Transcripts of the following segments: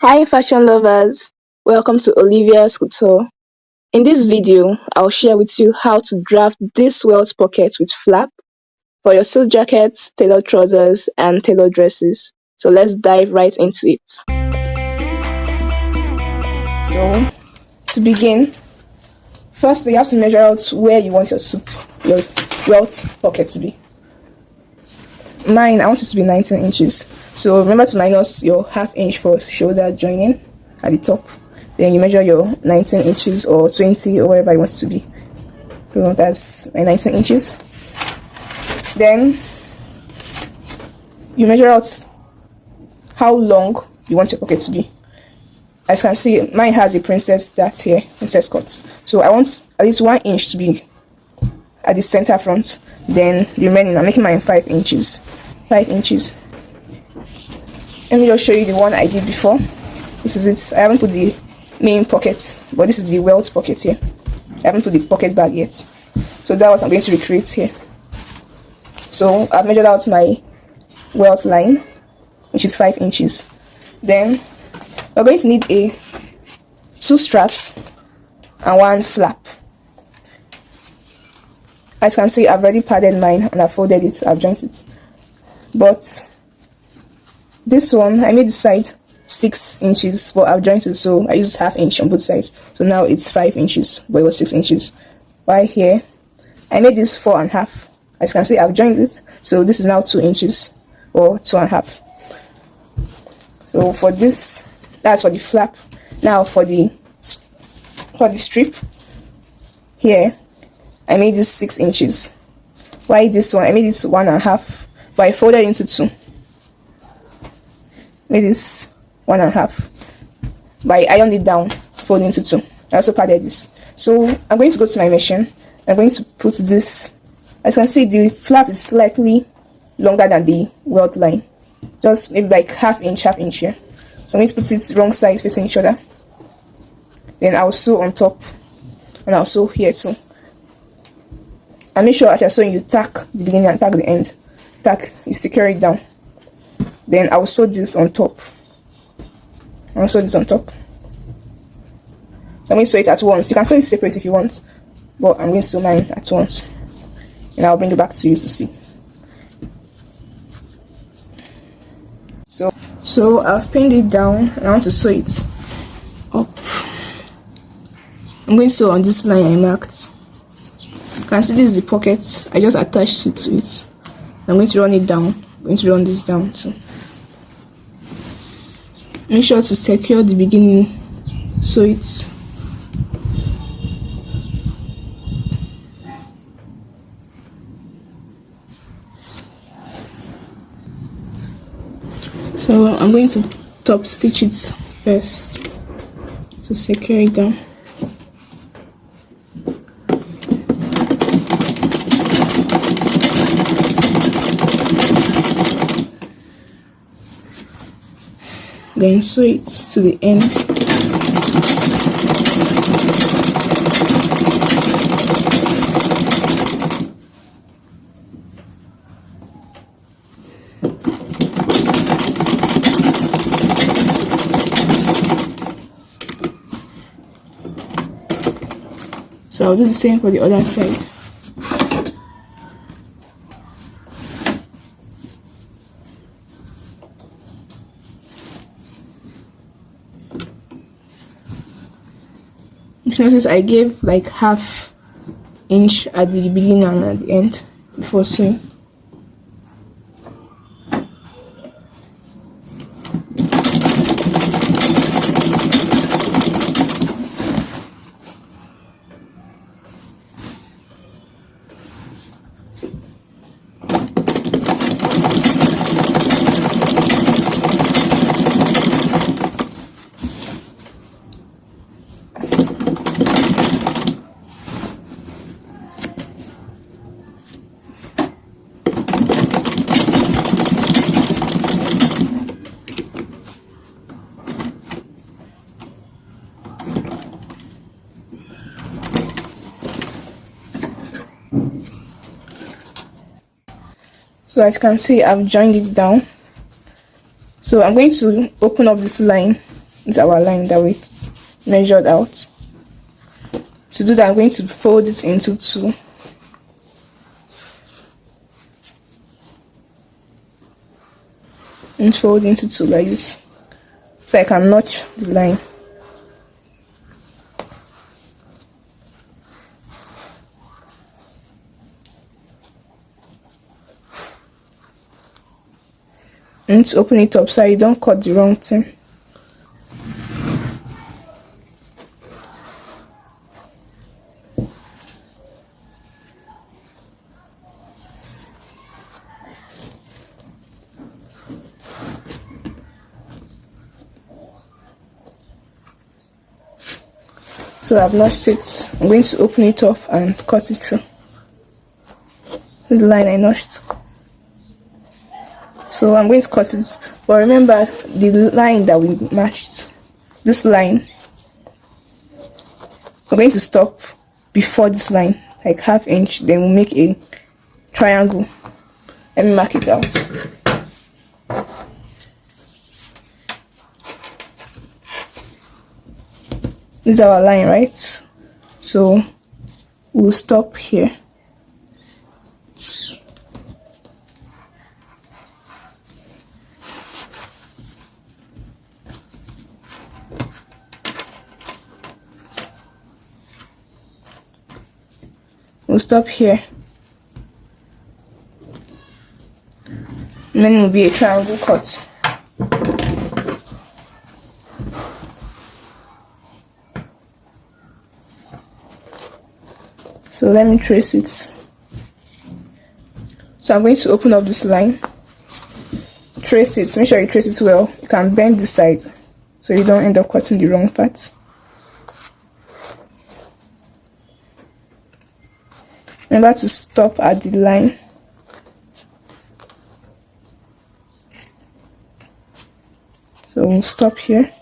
Hi fashion lovers, welcome to Olivia's Couture. In this video, I'll share with you how to draft this welt pocket with flap for your suit jackets, tailored trousers, and tailored dresses. So let's dive right into it. So to begin, firstly you have to measure out where you want your welt pocket to be. Mine, I want it to be 19 inches. So remember to minus your half inch for shoulder joining at the top. Then you measure your 19 inches or 20 or whatever you want it to be. So that's my 19 inches. Then you measure out how long you want your pocket to be. As you can see, mine has a princess dart here, princess cut. So I want at least 1 inch to be at the center front. Then the remaining, I'm making mine 5 inches. 5 inches. Let me just show you the one I did before. This is it. I haven't put the main pocket, but this is the welt pocket here. I haven't put the pocket bag yet. So that's what I'm going to recreate here. So I've measured out my welt line, which is 5 inches. Then we're going to need 2 straps and 1 flap. As you can see, I've already padded mine and I've folded it, I've joined it. But this one, I made the side 6 inches, but I've joined it, so I used half inch on both sides. So now it's 5 inches, but it was 6 inches. While here, I made this 4.5. As you can see, I've joined it, so this is now 2 inches or 2.5. So for this, that's for the flap. Now for the strip, here, I made this 6 inches. While this one, I made this 1.5, but I folded into 2. Made this 1.5, but I ironed it down, folded into 2. I also padded this. So I'm going to go to my machine. I'm going to put this. As you can see, the flap is slightly longer than the welt line, just maybe like half inch here. So I'm going to put it wrong side facing each other. Then I'll sew on top, and I'll sew here too. And make sure as you're sewing, you tack the beginning and tack the end. Tack, you secure it down. Then I'll sew this on top. I'll sew this on top. So I'm going to sew it at once. You can sew it separate if you want, but I'm going to sew mine at once. And I'll bring it back to you to see. So I've pinned it down and I want to sew it up. I'm going to sew on this line I marked. You can see this is the pocket. I just attached it to it. I'm going to run it down. I'm going to run this down too. Make sure to secure the beginning so it's so I'm going to top stitch it first to secure it down. Then sew it to the end. So I'll do the same for the other side. Notice I gave like half inch at the beginning and at the end before sewing. So as you can see, I've joined it down. So I'm going to open up this line is our line that we measured out. To do that, I'm going to fold it into two. And fold into two like this, so I can notch the line. You need to open it up so you don't cut the wrong thing. So I've notched it. I'm going to open it up and cut it through the line I notched. So I'm going to cut it, but remember the line that we matched, this line, we're going to stop before this line, like ½ inch, then we'll make a triangle. Let me mark it out. This is our line, right? So we'll stop here. We'll stop here. And then it will be a triangle cut. So let me trace it. So I'm going to open up this line. Trace it. Make sure you trace it well. You can bend this side so you don't end up cutting the wrong part. Remember to stop at the line. So we'll stop here.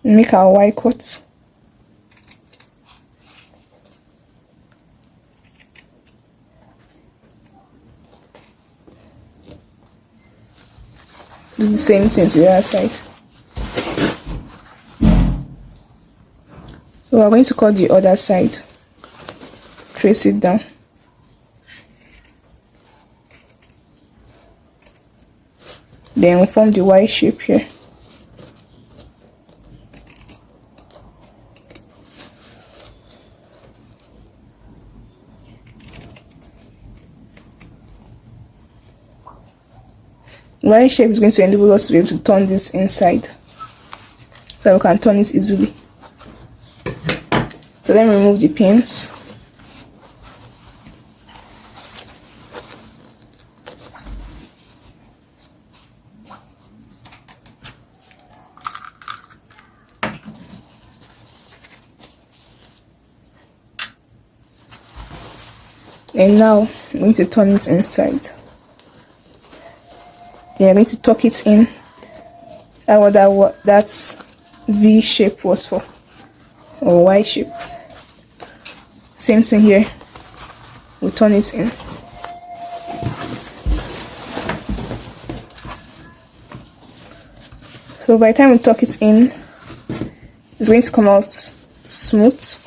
Make our Y cut. Do the same thing to the other side. So we're going to cut the other side. Trace it down. Then we'll form the Y shape here. Y shape is going to enable us to be able to turn this inside, so we can turn it easily. So then remove the pins. And now I'm going to turn it inside. Then I'm going to tuck it in. That's what that V shape was for, or Y shape. Same thing here. We'll turn it in. So by the time we tuck it in, it's going to come out smooth.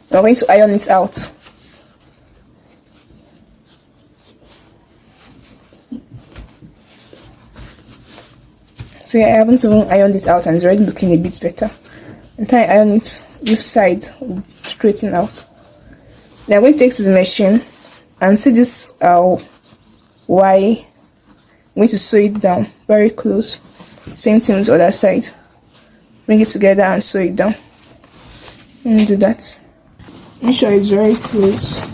We're going to iron it out. See, I haven't even ironed it out and it's already looking a bit better. Until I iron it, this side will straighten out. Then I'm going to take to the machine and see this Y. I'm going to sew it down very close. Same thing with the other side. Bring it together and sew it down. Let me do that. Make sure it's very close.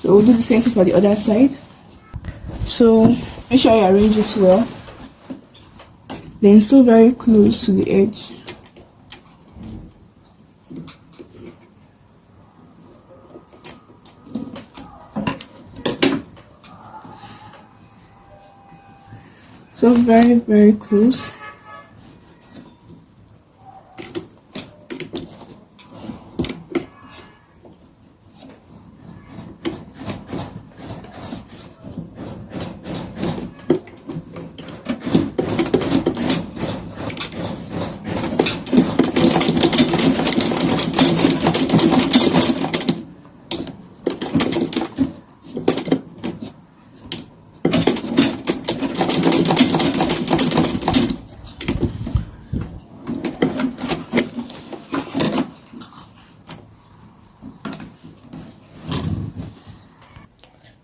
So we'll do the same thing for the other side. So make sure you arrange it well, then sew very close to the edge. So very close.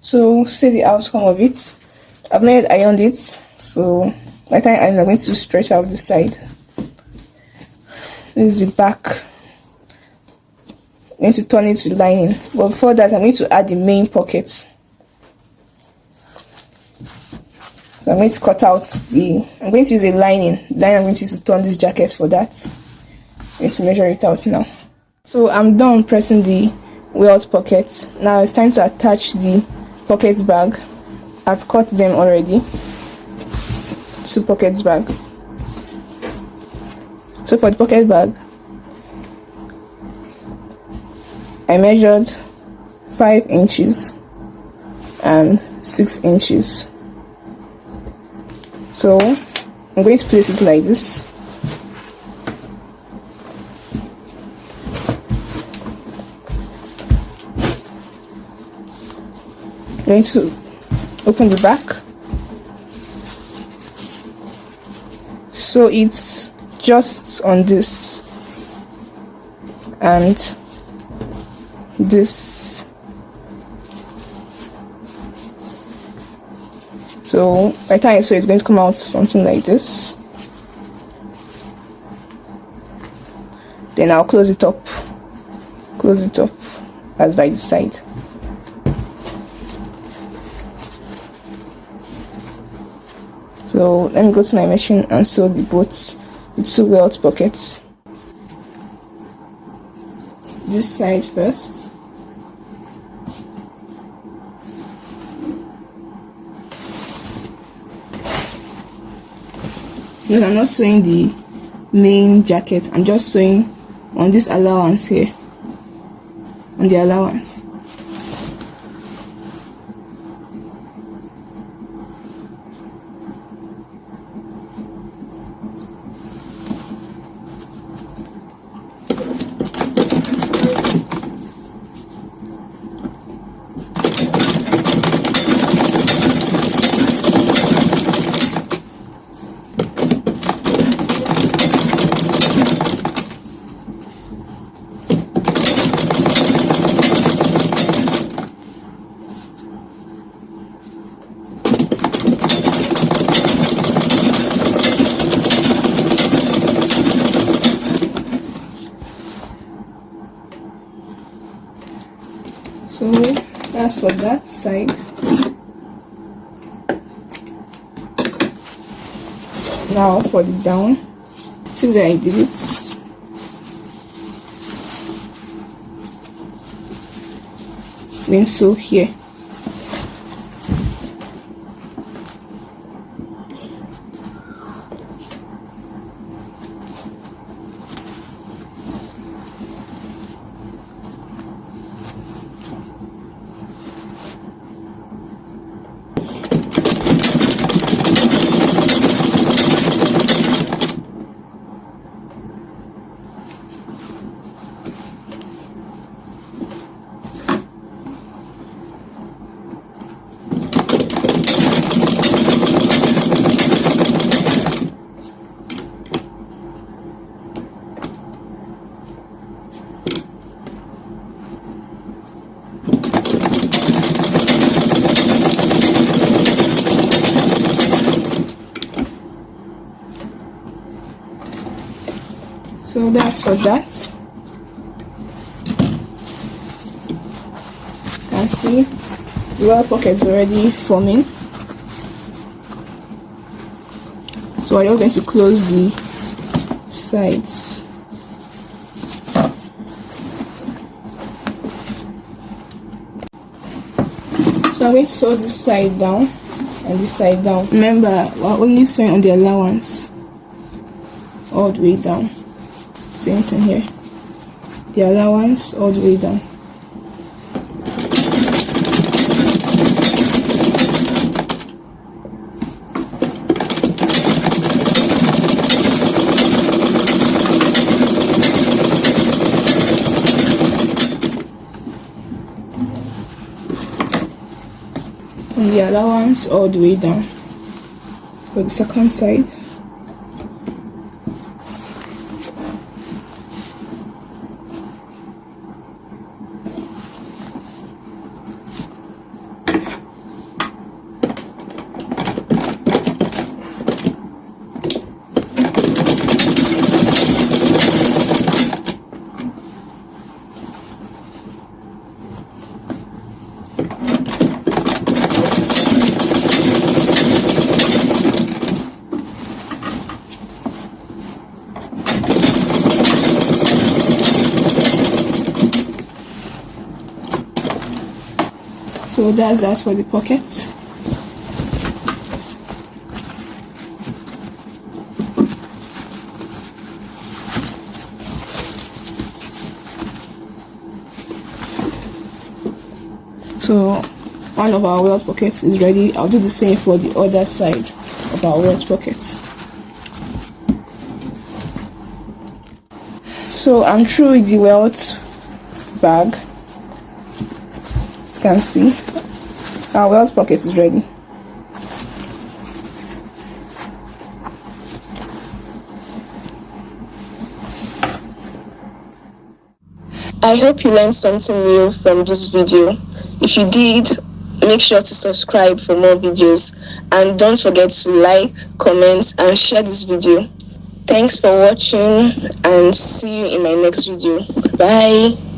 So see the outcome of it. I've not ironed it, so by the time I'm going to stretch out the side. This is the back. I'm going to turn it with lining, but before that I'm going to add the main pockets. So I'm going to cut out I'm going to use a lining. Then I'm going to use to turn this jacket for that. I'm going to measure it out now. So I'm done pressing the Welt pockets. Now it's time to attach the pocket bag. I've cut them already. 2 pockets bag. So for the pocket bag, I measured 5 inches and 6 inches. So I'm going to place it like this. Going to open the back, so it's just on this and this. So by the time I sew, it's going to come out something like this. Then I'll close it up as by the side. So let me go to my machine and sew the 2 Welt pockets. This side first. Because I'm not sewing the main jacket, I'm just sewing on this allowance here, on the allowance. So that's for that side. Now for the down, see where I did it. Then sew here. So that's for that. You can see The welt pocket is already forming. So I'm going to close the sides. So I'm going to sew this side down and this side down. Remember, we're only sewing on the allowance all the way down. Same thing here. The allowance all the way down. On the allowance all the way down for the second side. So that's that for the pockets. So one of our welt pockets is ready. I'll do the same for the other side of our welt pockets. So I'm through with the welt bag. As you can see, our welt pocket is ready. I hope you learned something new from this video. If you did, make sure to subscribe for more videos, and don't forget to like, comment and share this video. Thanks for watching and see you in my next video. Bye.